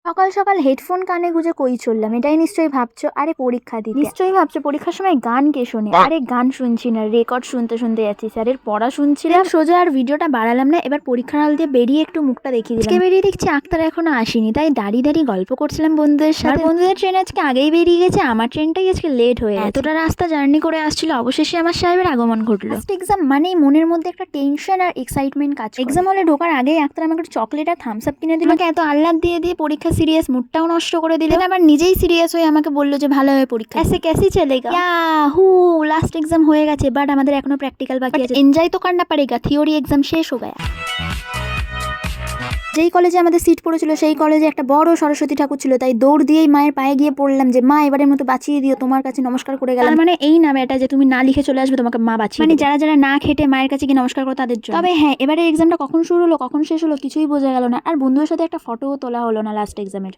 সকাল সকাল হেডফোন কানে গুঁজে কই চললাম, এটাই নিশ্চয়ই ভাবছো। আরে পরীক্ষা দিতে। নিশ্চয়ই ভাবছো পরীক্ষার সময় গান কে শোনে। আরে গান শুনছি না, রেকর্ড শুনতে শুনতে যাচ্ছি, স্যারের পড়া শুনছিলাম সোজা। আর ভিডিওটা বাড়ালাম না। এবার পরীক্ষার হল দিয়ে বেরিয়ে একটু মুখটা দেখিয়ে দিলাম। আজকে বেরিয়ে দেখছি আক্তার এখনো আসেনি, তাই দাঁড়িয়ে দাঁড়িয়ে গল্প করছিলাম বন্ধুদের সাথে। বন্ধুদের ট্রেন আজকে আগেই বেরিয়ে গেছে, আমার ট্রেনটাই আজকে লেট হয়ে গেছে। এতটা রাস্তা জার্নি করে আসছিল, অবশেষে আমার সাহেবের আগমন ঘটলো। ফার্স্ট এক্সাম মানেই মনের মধ্যে একটা টেনশন আর এক্সাইটমেন্ট কাজ করে। এক্সাম হলে ঢোকার আগেই আক্তার আমাকে একটা চকলেট আর থামস আপ কিনে দিল। আমাকে এত আহ্লাদ দিয়ে দিয়ে পরীক্ষা সিরিয়াস মুডটাও নষ্ট করে দিল। আবার নিজেই সিরিয়াস হয়ে আমাকে বললো যে ভালোভাবে পরীক্ষা ऐसे कैसे चलेगा। ইয়াহু, লাস্ট এক্সাম হয়ে গেছে, বাট আমাদের এখনো প্র্যাকটিক্যাল বাকি আছে। এনজয় তো করনা পড়েগা, থিওরি এক্সাম শেষ হয়ে গয়া। যেই কলেজে আমাদের সিট পড়েছিল সেই কলেজে একটা বড় সরস্বতী ঠাকুর ছিল, তাই দৌড় দিয়েই মায়ের পায়ে গিয়ে পড়লাম যে মা এবারের মতো বাঁচিয়ে দিও, তোমার কাছে নমস্কার করে গেলাম। মানে এই নামে এটা যে তুমি না লিখে চলে আসবে তোমাকে মা বাঁচিয়ে, মানে যারা যারা না খেটে মায়ের কাছে গিয়ে নমস্কার করো তাদের জন্য। তবে হ্যাঁ, এবারে এক্সামটা কখন শুরু হলো কখন শেষ হলো কিছুই বোঝা গেল না, আর বন্ধুদের সাথে একটা ফটোও তোলা হলো না লাস্ট এক্সামের।